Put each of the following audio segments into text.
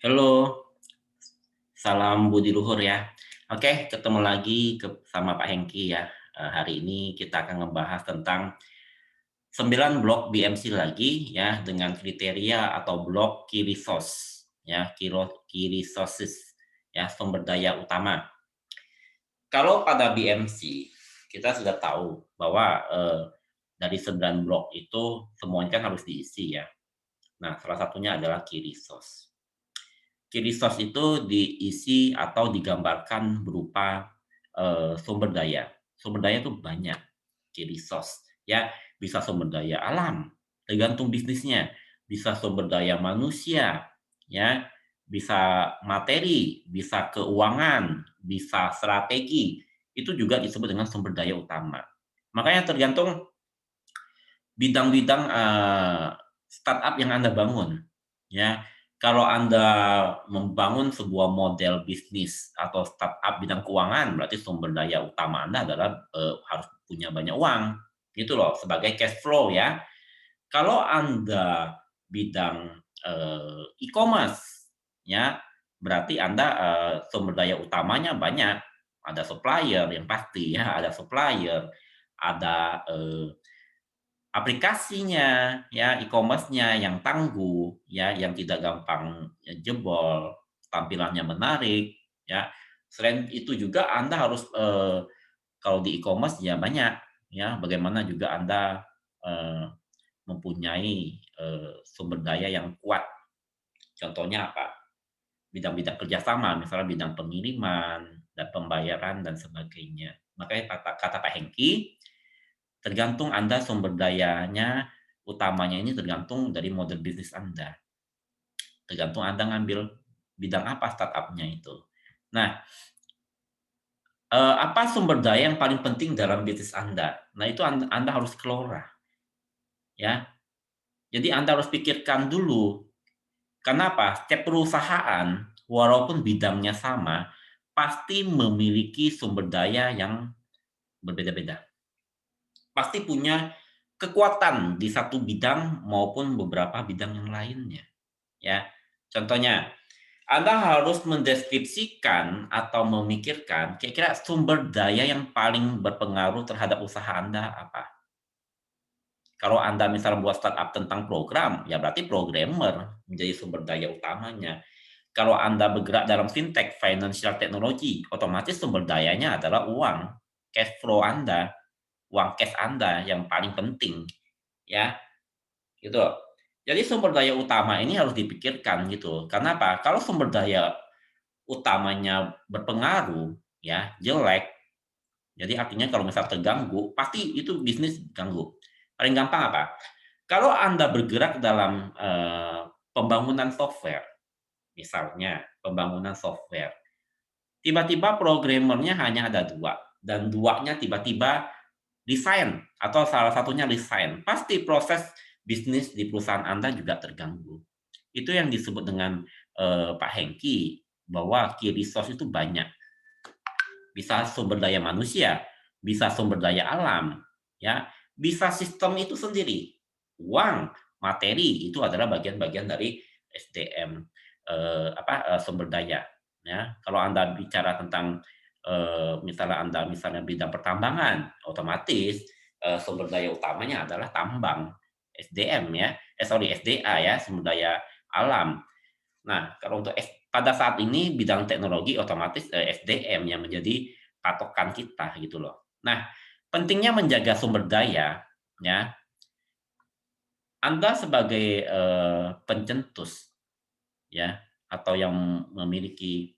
Halo, salam budi luhur ya. Oke, ketemu lagi sama Pak Hengki ya. Hari ini kita akan membahas tentang 9 blok BMC lagi ya dengan kriteria atau blok key resource ya, key resources ya, sumber daya utama. Kalau pada BMC kita sudah tahu bahwa dari 9 blok itu semuanya kan harus diisi ya. Nah, salah satunya adalah key resource. Key resource itu diisi atau digambarkan berupa, sumber daya. Sumber daya itu banyak, key resource, ya. Bisa sumber daya alam, tergantung bisnisnya, bisa sumber daya manusia, ya, bisa materi, bisa keuangan, bisa strategi, itu juga disebut dengan sumber daya utama. Makanya tergantung bidang-bidang, startup yang Anda bangun, ya. Kalau Anda membangun sebuah model bisnis atau startup bidang keuangan, berarti sumber daya utama Anda adalah, harus punya banyak uang, gitu loh, sebagai cash flow ya. Kalau Anda bidang, e-commerce, ya, berarti Anda, sumber daya utamanya banyak, ada supplier yang pasti ya, ada supplier, ada, aplikasinya, ya, e-commerce-nya yang tangguh, ya, yang tidak gampang, jebol, tampilannya menarik, ya. Selain itu juga Anda harus, kalau di e-commerce ya banyak, ya, bagaimana juga Anda, eee, mempunyai, sumber daya yang kuat. Contohnya apa? Bidang-bidang kerjasama, misalnya bidang pengiriman dan pembayaran dan sebagainya. Makanya kata kata Pak Hengki, tergantung Anda sumber dayanya, utamanya ini tergantung dari model bisnis Anda, tergantung Anda ngambil bidang apa startup-nya itu. Nah, apa sumber daya yang paling penting dalam bisnis Anda? Nah, itu Anda harus kelola, ya. Jadi Anda harus pikirkan dulu, kenapa setiap perusahaan walaupun bidangnya sama, pasti memiliki sumber daya yang berbeda-beda. Pasti punya kekuatan di satu bidang maupun beberapa bidang yang lainnya. Ya, contohnya, Anda harus mendeskripsikan atau memikirkan kira-kira sumber daya yang paling berpengaruh terhadap usaha Anda apa. Kalau Anda misal buat startup tentang program, ya berarti programmer menjadi sumber daya utamanya. Kalau Anda bergerak dalam fintech, financial technology, otomatis sumber dayanya adalah uang, cash flow Anda, uang cash Anda yang paling penting, ya. Gitu. Jadi sumber daya utama ini harus dipikirkan gitu. Karena apa? Kalau sumber daya utamanya berpengaruh, ya, jelek, jadi artinya kalau misal terganggu, pasti itu bisnis ganggu. Paling gampang apa? Kalau Anda bergerak dalam, pembangunan software, misalnya pembangunan software, tiba-tiba programmernya hanya ada 2 dan duanya tiba-tiba resign atau salah satunya resign, pasti proses bisnis di perusahaan Anda juga terganggu. Itu yang disebut dengan, Pak Hengki, bahwa key resource itu banyak. Bisa sumber daya manusia, bisa sumber daya alam, ya, bisa sistem itu sendiri. Uang, materi, itu adalah bagian-bagian dari SDM, sumber daya, ya. Kalau Anda bicara tentang, misalnya Anda misalnya bidang pertambangan, otomatis, sumber daya utamanya adalah tambang, SDM ya, SDA ya, sumber daya alam. Nah, kalau untuk pada saat ini bidang teknologi otomatis, SDM yang menjadi patokan kita gitu loh. Nah, pentingnya menjaga sumber daya ya, Anda sebagai, pencetus ya, atau yang memiliki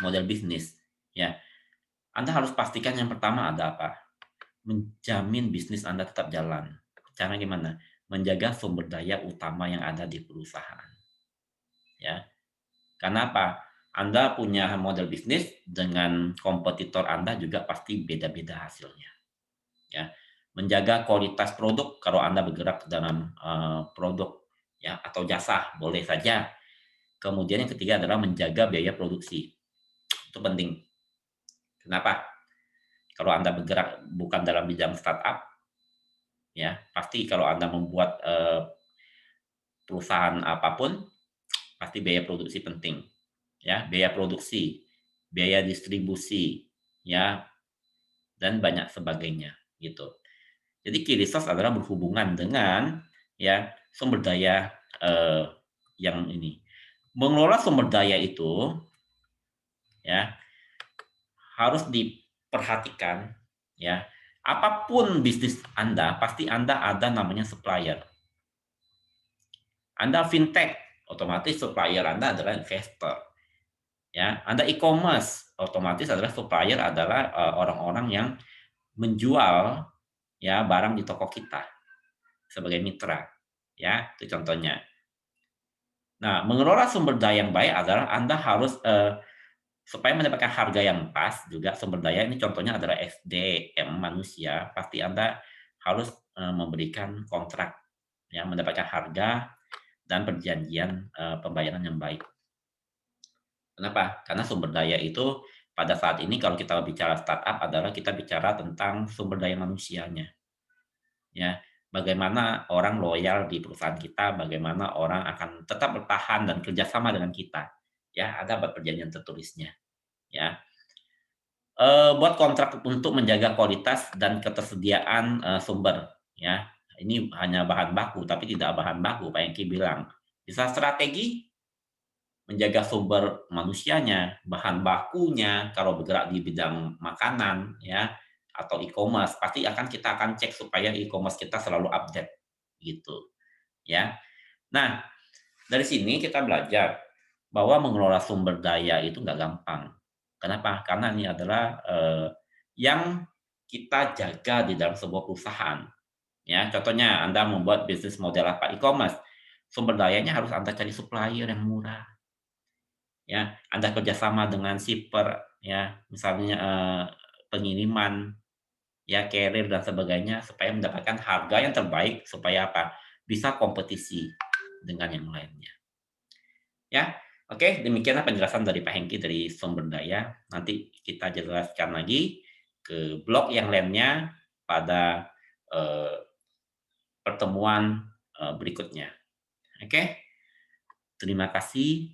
model bisnis ya, Anda harus pastikan yang pertama ada apa, menjamin bisnis Anda tetap jalan. Cara gimana? Menjaga sumber daya utama yang ada di perusahaan ya. Karena apa? Anda punya model bisnis dengan kompetitor Anda juga pasti beda-beda hasilnya, ya. Menjaga kualitas produk kalau Anda bergerak dalam, produk ya atau jasa boleh saja. Kemudian yang ketiga adalah menjaga biaya produksi, itu penting. Kenapa? Kalau Anda bergerak bukan dalam bidang startup, ya pasti kalau Anda membuat, perusahaan apapun pasti biaya produksi penting, ya, biaya produksi, biaya distribusi, ya, dan banyak sebagainya, gitu. Jadi key resource adalah berhubungan dengan, ya, sumber daya, yang ini. Mengelola sumber daya itu, ya, harus diperhatikan, ya, apapun bisnis Anda, pasti Anda ada namanya supplier. Anda fintech, otomatis supplier Anda adalah investor, ya. Anda e-commerce, otomatis adalah supplier adalah, orang-orang yang menjual, ya, barang di toko kita sebagai mitra, ya, itu contohnya. Nah, mengelola sumber daya yang baik adalah Anda harus, supaya mendapatkan harga yang pas juga sumber daya ini contohnya adalah SDM manusia, pasti Anda harus, memberikan kontrak, ya, mendapatkan harga dan perjanjian, pembayaran yang baik. Kenapa? Karena sumber daya itu pada saat ini kalau kita bicara startup adalah kita bicara tentang sumber daya manusianya, ya. Bagaimana orang loyal di perusahaan kita, bagaimana orang akan tetap bertahan dan kerjasama dengan kita, ya, ada perjanjian tertulisnya, ya. Buat kontrak untuk menjaga kualitas dan ketersediaan, sumber, ya. Ini hanya bahan baku, tapi tidak bahan baku, Pak Hengki bilang. Bisa strategi menjaga sumber manusianya, bahan bakunya, kalau bergerak di bidang makanan, ya, atau e-commerce, pasti kita akan cek supaya e-commerce kita selalu update, gitu, ya. Nah, dari sini kita belajar bahwa mengelola sumber daya itu nggak gampang. Kenapa? Karena ini adalah, yang kita jaga di dalam sebuah perusahaan, ya. Contohnya Anda membuat bisnis model apa, e-commerce, sumber dayanya harus Anda cari supplier yang murah, ya. Anda kerjasama dengan shipper, ya, misalnya, pengiriman, ya, carrier dan sebagainya, supaya mendapatkan harga yang terbaik, supaya apa? Bisa kompetisi dengan yang lainnya. Ya, oke, demikianlah penjelasan dari Pak Hengki dari sumber daya. Nanti kita jelaskan lagi ke blok yang lainnya pada, eee, pertemuan, berikutnya. Oke, terima kasih.